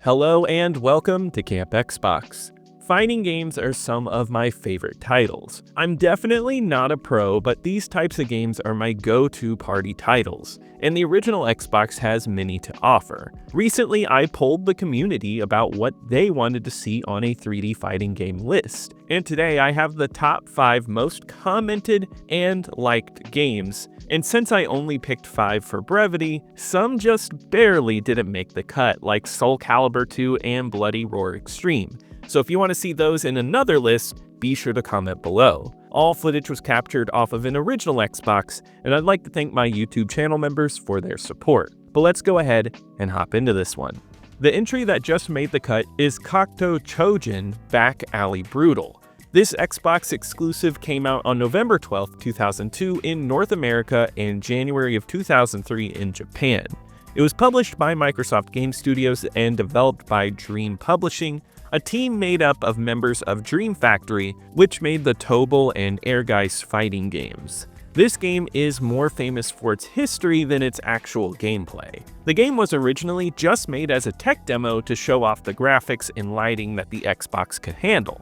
Hello and welcome to Camp Xbox. Fighting games are some of my favorite titles. I'm definitely not a pro, but these types of games are my go-to party titles, and the original Xbox has many to offer. Recently, I polled the community about what they wanted to see on a 3D fighting game list, and today I have the top 5 most commented and liked games. And since I only picked 5 for brevity, some just barely didn't make the cut, like Soul Calibur 2 and Bloody Roar Extreme. So if you want to see those in another list, be sure to comment below. All footage was captured off of an original Xbox, and I'd like to thank my YouTube channel members for their support. But let's go ahead and hop into this one. The entry that just made the cut is Cocteau Chojin Back Alley Brutal. This Xbox exclusive came out on November 12, 2002 in North America and January of 2003 in Japan. It was published by Microsoft Game Studios and developed by Dream Publishing, a team made up of members of Dream Factory, which made the Tobal and Ehrgeiz fighting games. This game is more famous for its history than its actual gameplay. The game was originally just made as a tech demo to show off the graphics and lighting that the Xbox could handle.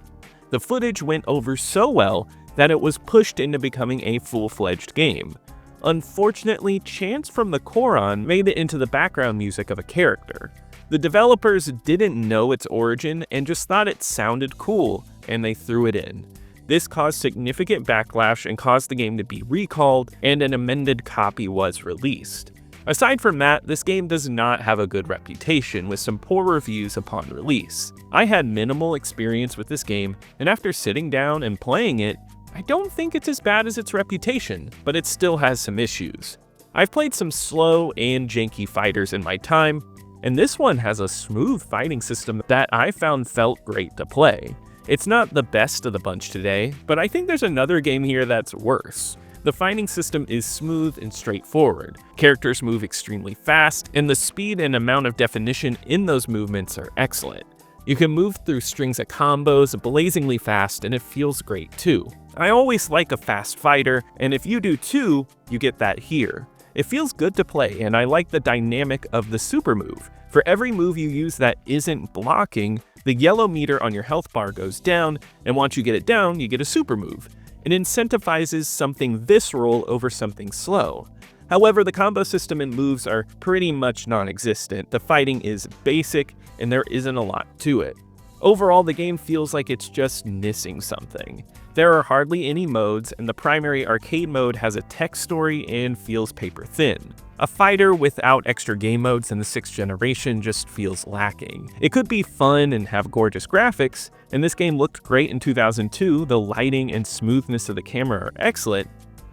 The footage went over so well that it was pushed into becoming a full-fledged game. Unfortunately, chants from the Koran made it into the background music of a character. The developers didn't know its origin and just thought it sounded cool, and they threw it in. This caused significant backlash and caused the game to be recalled, and an amended copy was released. Aside from that, this game does not have a good reputation, with some poor reviews upon release. I had minimal experience with this game, and after sitting down and playing it, I don't think it's as bad as its reputation, but it still has some issues. I've played some slow and janky fighters in my time, and this one has a smooth fighting system that I found felt great to play. It's not the best of the bunch today, but I think there's another game here that's worse. The fighting system is smooth and straightforward. Characters move extremely fast, and the speed and amount of definition in those movements are excellent. You can move through strings of combos blazingly fast, and it feels great too. I always like a fast fighter, and if you do too, you get that here. It feels good to play, and I like the dynamic of the super move. For every move you use that isn't blocking, the yellow meter on your health bar goes down, and once you get it down, you get a super move. It incentivizes something visceral over something slow. However, the combo system and moves are pretty much non-existent. The fighting is basic, and there isn't a lot to it. Overall, the game feels like it's just missing something. There are hardly any modes, and the primary arcade mode has a tech story and feels paper thin. A fighter without extra game modes in the 6th generation just feels lacking. It could be fun and have gorgeous graphics, and this game looked great in 2002, the lighting and smoothness of the camera are excellent,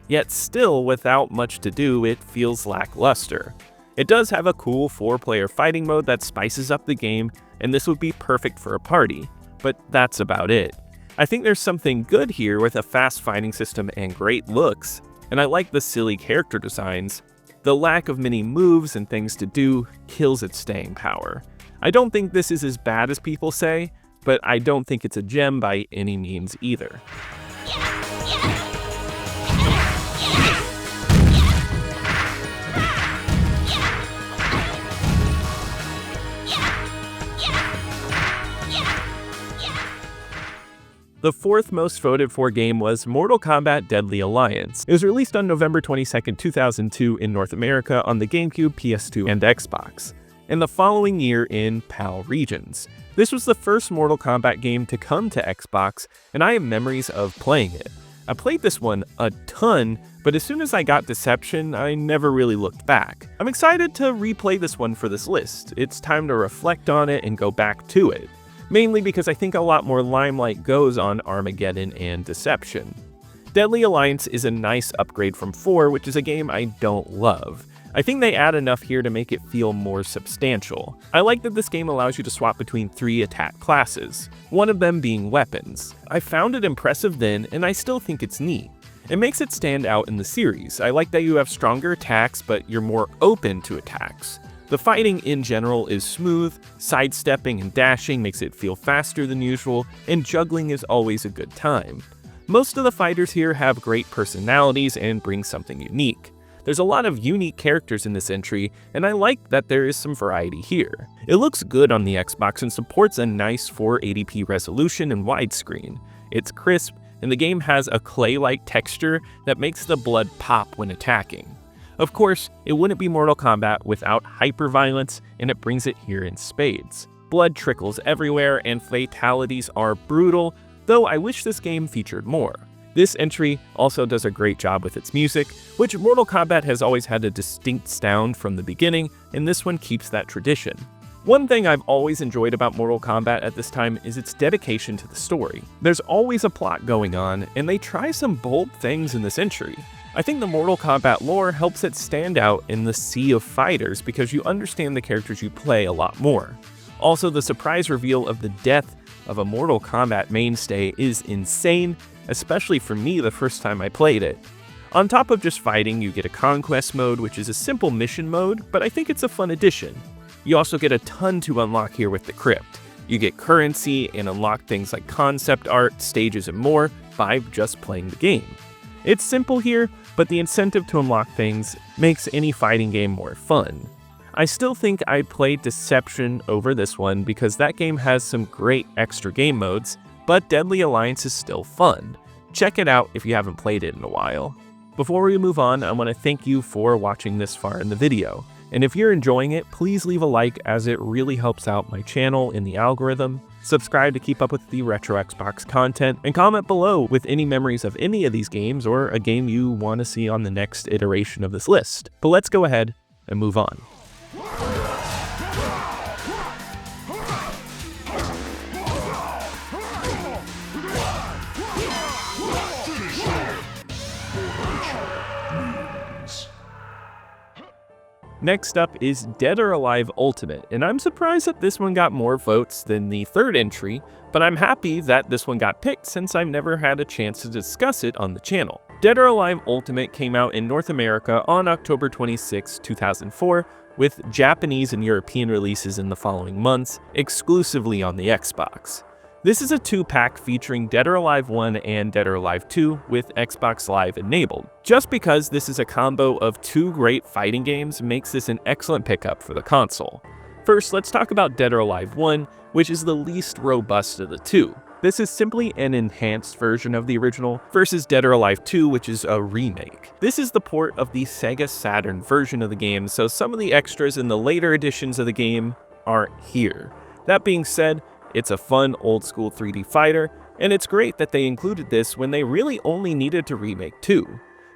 yet still without much to do, it feels lackluster. It does have a cool 4-player fighting mode that spices up the game, and this would be perfect for a party, but that's about it. I think there's something good here with a fast fighting system and great looks, and I like the silly character designs. The lack of many moves and things to do kills its staying power. I don't think this is as bad as people say, but I don't think it's a gem by any means either. The 4th most voted for game was Mortal Kombat Deadly Alliance. It was released on November 22, 2002 in North America on the GameCube, PS2, and Xbox, and the following year in PAL regions. This was the first Mortal Kombat game to come to Xbox, and I have memories of playing it. I played this one a ton, but as soon as I got Deception, I never really looked back. I'm excited to replay this one for this list. It's time to reflect on it and go back to it. Mainly because I think a lot more limelight goes on Armageddon and Deception. Deadly Alliance is a nice upgrade from 4, which is a game I don't love. I think they add enough here to make it feel more substantial. I like that this game allows you to swap between 3 attack classes, one of them being weapons. I found it impressive then, and I still think it's neat. It makes it stand out in the series. I like that you have stronger attacks, but you're more open to attacks. The fighting in general is smooth, sidestepping and dashing makes it feel faster than usual, and juggling is always a good time. Most of the fighters here have great personalities and bring something unique. There's a lot of unique characters in this entry, and I like that there is some variety here. It looks good on the Xbox and supports a nice 480p resolution and widescreen. It's crisp, and the game has a clay-like texture that makes the blood pop when attacking. Of course, it wouldn't be Mortal Kombat without hyper-violence, and it brings it here in spades. Blood trickles everywhere, and fatalities are brutal, though I wish this game featured more. This entry also does a great job with its music, which Mortal Kombat has always had a distinct sound from the beginning, and this one keeps that tradition. One thing I've always enjoyed about Mortal Kombat at this time is its dedication to the story. There's always a plot going on, and they try some bold things in this entry. I think the Mortal Kombat lore helps it stand out in the sea of fighters because you understand the characters you play a lot more. Also, the surprise reveal of the death of a Mortal Kombat mainstay is insane, especially for me the first time I played it. On top of just fighting, you get a conquest mode, which is a simple mission mode, but I think it's a fun addition. You also get a ton to unlock here with the Crypt. You get currency and unlock things like concept art, stages, and more by just playing the game. It's simple here, but the incentive to unlock things makes any fighting game more fun. I still think I'd play Deception over this one because that game has some great extra game modes, but Deadly Alliance is still fun. Check it out if you haven't played it in a while. Before we move on, I want to thank you for watching this far in the video. And if you're enjoying it, please leave a like as it really helps out my channel in the algorithm. Subscribe to keep up with the Retro Xbox content, and comment below with any memories of any of these games or a game you want to see on the next iteration of this list. But let's go ahead and move on. Next up is Dead or Alive Ultimate, and I'm surprised that this one got more votes than the third entry, but I'm happy that this one got picked since I've never had a chance to discuss it on the channel. Dead or Alive Ultimate came out in North America on October 26, 2004, with Japanese and European releases in the following months, exclusively on the Xbox. This is a 2-pack featuring Dead or Alive 1 and Dead or Alive 2 with Xbox Live enabled. Just because this is a combo of 2 great fighting games makes this an excellent pickup for the console. First, let's talk about Dead or Alive 1, which is the least robust of the two. This is simply an enhanced version of the original versus Dead or Alive 2, which is a remake. This is the port of the Sega Saturn version of the game, so some of the extras in the later editions of the game aren't here. That being said, it's a fun old school 3D fighter, and it's great that they included this when they really only needed to remake 2.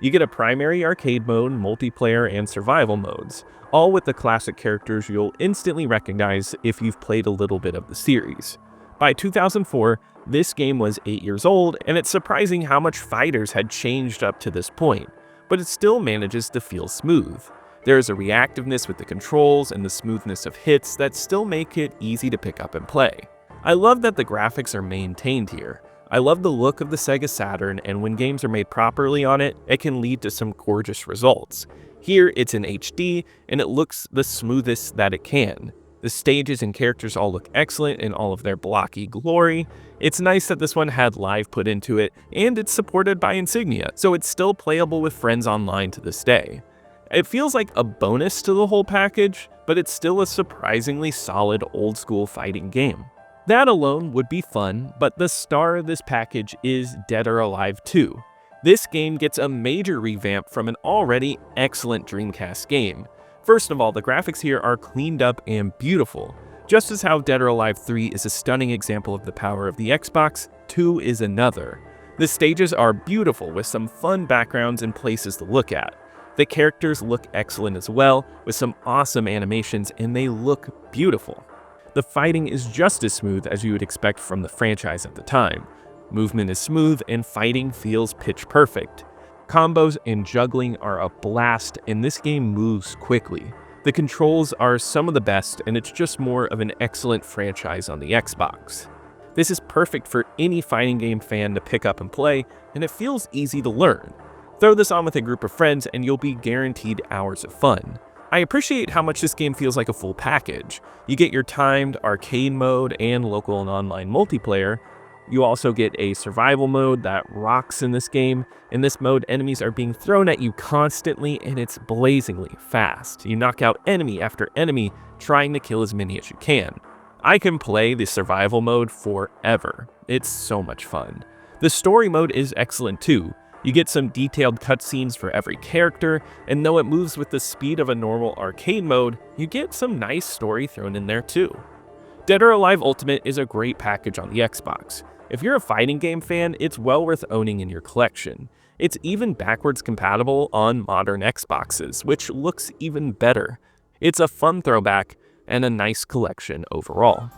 You get a primary arcade mode, multiplayer, and survival modes, all with the classic characters you'll instantly recognize if you've played a little bit of the series. By 2004, this game was 8 years old, and it's surprising how much fighters had changed up to this point, but it still manages to feel smooth. There is a reactiveness with the controls and the smoothness of hits that still make it easy to pick up and play. I love that the graphics are maintained here. I love the look of the Sega Saturn, and when games are made properly on it, it can lead to some gorgeous results. Here it's in HD, and it looks the smoothest that it can. The stages and characters all look excellent in all of their blocky glory. It's nice that this one had Live put into it, and it's supported by Insignia, so it's still playable with friends online to this day. It feels like a bonus to the whole package, but it's still a surprisingly solid old school fighting game. That alone would be fun, but the star of this package is Dead or Alive 2. This game gets a major revamp from an already excellent Dreamcast game. First of all, the graphics here are cleaned up and beautiful. Just as how Dead or Alive 3 is a stunning example of the power of the Xbox, 2 is another. The stages are beautiful with some fun backgrounds and places to look at. The characters look excellent as well, with some awesome animations, and they look beautiful. The fighting is just as smooth as you would expect from the franchise at the time. Movement is smooth and fighting feels pitch perfect. Combos and juggling are a blast, and this game moves quickly. The controls are some of the best, and it's just more of an excellent franchise on the Xbox. This is perfect for any fighting game fan to pick up and play, and it feels easy to learn. Throw this on with a group of friends and you'll be guaranteed hours of fun. I appreciate how much this game feels like a full package. You get your timed arcade mode and local and online multiplayer, You also get a survival mode that rocks in this game. In this mode, enemies are being thrown at you constantly and it's blazingly fast. You knock out enemy after enemy, trying to kill as many as you can. I can play the survival mode forever. It's so much fun. The story mode is excellent too. You get some detailed cutscenes for every character, and though it moves with the speed of a normal arcade mode, you get some nice story thrown in there too. Dead or Alive Ultimate is a great package on the Xbox. If you're a fighting game fan, it's well worth owning in your collection. It's even backwards compatible on modern Xboxes, which looks even better. It's a fun throwback and a nice collection overall.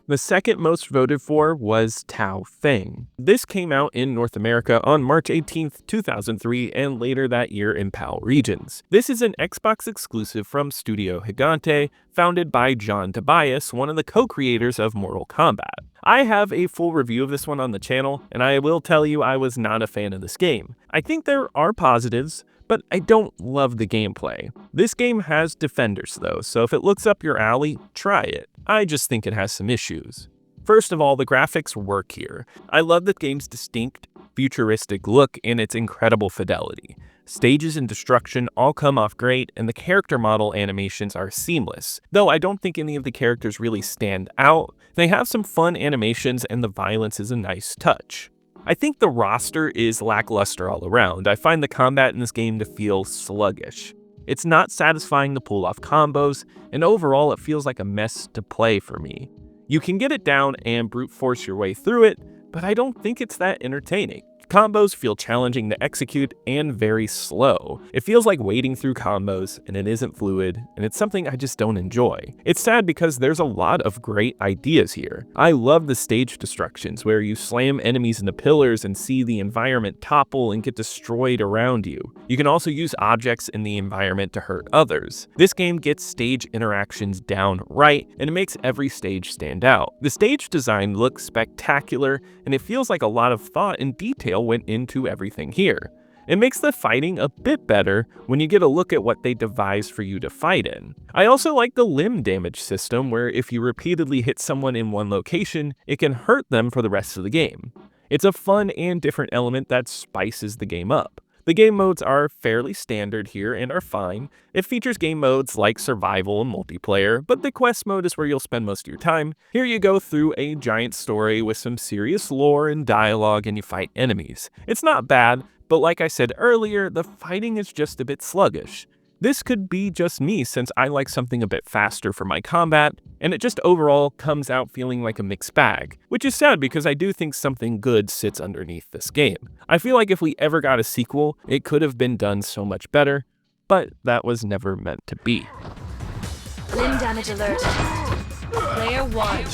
The second most voted for was Tao Feng. This came out in North America on March 18, 2003, and later that year in PAL regions. This is an Xbox exclusive from Studio Gigante, founded by John Tobias, one of the co-creators of Mortal Kombat. I have a full review of this one on the channel, and I will tell you I was not a fan of this game. I think there are positives, but I don't love the gameplay. This game has defenders though, so if it looks up your alley, try it. I just think it has some issues. First of all, the graphics work here. I love the game's distinct, futuristic look and its incredible fidelity. Stages and destruction all come off great, and the character model animations are seamless. Though I don't think any of the characters really stand out, they have some fun animations and the violence is a nice touch. I think the roster is lackluster all around. I find the combat in this game to feel sluggish. It's not satisfying to pull off combos, and overall it feels like a mess to play for me. You can get it down and brute force your way through it, but I don't think it's that entertaining. Combos feel challenging to execute and very slow. It feels like wading through combos, and it isn't fluid, and it's something I just don't enjoy. It's sad because there's a lot of great ideas here. I love the stage destructions where you slam enemies into pillars and see the environment topple and get destroyed around you. You can also use objects in the environment to hurt others. This game gets stage interactions down right, and it makes every stage stand out. The stage design looks spectacular, and it feels like a lot of thought and detail went into everything here. It makes the fighting a bit better when you get a look at what they devised for you to fight in. I also like the limb damage system where if you repeatedly hit someone in one location, it can hurt them for the rest of the game. It's a fun and different element that spices the game up. The game modes are fairly standard here and are fine. It features game modes like survival and multiplayer, but the quest mode is where you'll spend most of your time. Here you go through a giant story with some serious lore and dialogue and you fight enemies. It's not bad, but like I said earlier, the fighting is just a bit sluggish. This could be just me since I like something a bit faster for my combat, and it just overall comes out feeling like a mixed bag, which is sad because I do think something good sits underneath this game. I feel like if we ever got a sequel, it could have been done so much better, but that was never meant to be. Limb damage alert. Player 1.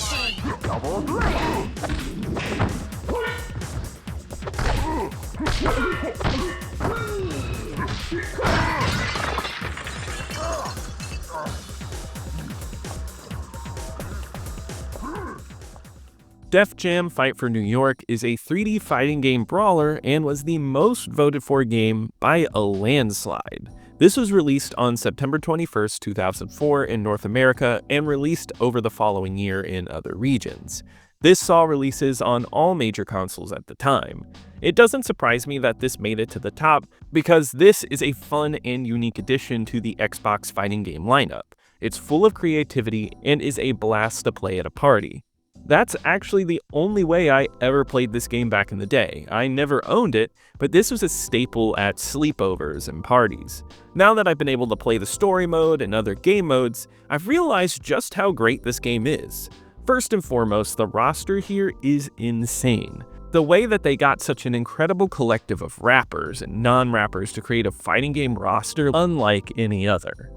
Def Jam Fight for New York is a 3D fighting game brawler and was the most voted for game by a landslide. This was released on September 21st, 2004 in North America and released over the following year in other regions. This saw releases on all major consoles at the time. It doesn't surprise me that this made it to the top because this is a fun and unique addition to the Xbox fighting game lineup. It's full of creativity and is a blast to play at a party. That's actually the only way I ever played this game back in the day. I never owned it, but this was a staple at sleepovers and parties. Now that I've been able to play the story mode and other game modes, I've realized just how great this game is. First and foremost, the roster here is insane. The way that they got such an incredible collective of rappers and non-rappers to create a fighting game roster unlike any other.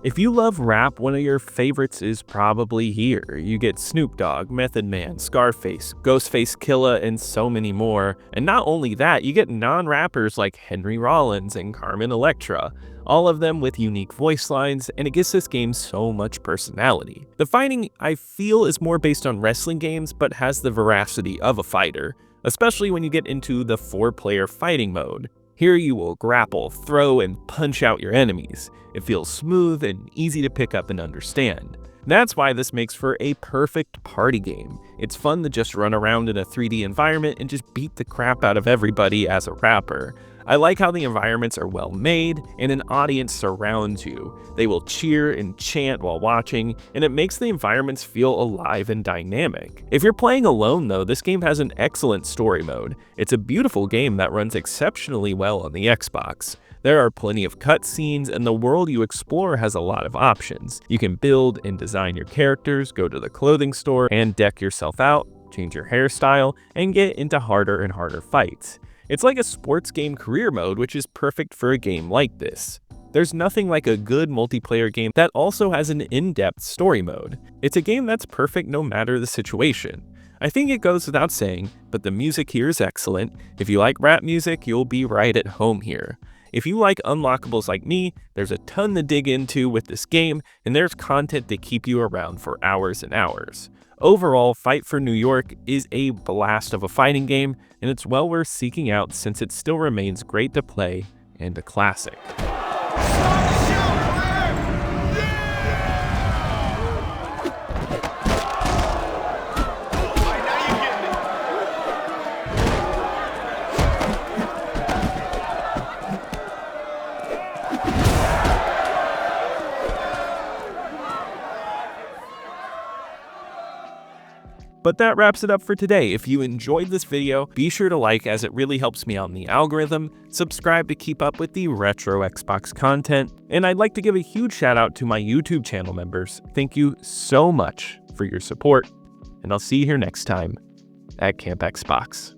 If you love rap, one of your favorites is probably here. You get Snoop Dogg, Method Man, Scarface, Ghostface Killah, and so many more. And not only that, you get non-rappers like Henry Rollins and Carmen Electra. all of them with unique voice lines, and it gives this game so much personality. The fighting, I feel, is more based on wrestling games, but has the veracity of a fighter, especially when you get into the 4-player fighting mode. Here you will grapple, throw, and punch out your enemies. It feels smooth and easy to pick up and understand. That's why this makes for a perfect party game. It's fun to just run around in a 3D environment and just beat the crap out of everybody as a rapper. I like how the environments are well made and an audience surrounds you. They will cheer and chant while watching, and it makes the environments feel alive and dynamic. If you're playing alone though, this game has an excellent story mode. It's a beautiful game that runs exceptionally well on the Xbox. There are plenty of cutscenes, and the world you explore has a lot of options. You can build and design your characters, go to the clothing store and deck yourself out, change your hairstyle, and get into harder and harder fights. It's like a sports game career mode, which is perfect for a game like this. There's nothing like a good multiplayer game that also has an in-depth story mode. It's a game that's perfect no matter the situation. I think it goes without saying, but the music here is excellent. If you like rap music, you'll be right at home here. If you like unlockables like me, there's a ton to dig into with this game, and there's content to keep you around for hours and hours. Overall, Fight for New York is a blast of a fighting game, and it's well worth seeking out since it still remains great to play and a classic. But that wraps it up for today. If you enjoyed this video, be sure to like as it really helps me out in the algorithm, subscribe to keep up with the retro Xbox content, and I'd like to give a huge shout out to my YouTube channel members. Thank you so much for your support, and I'll see you here next time at Camp Xbox.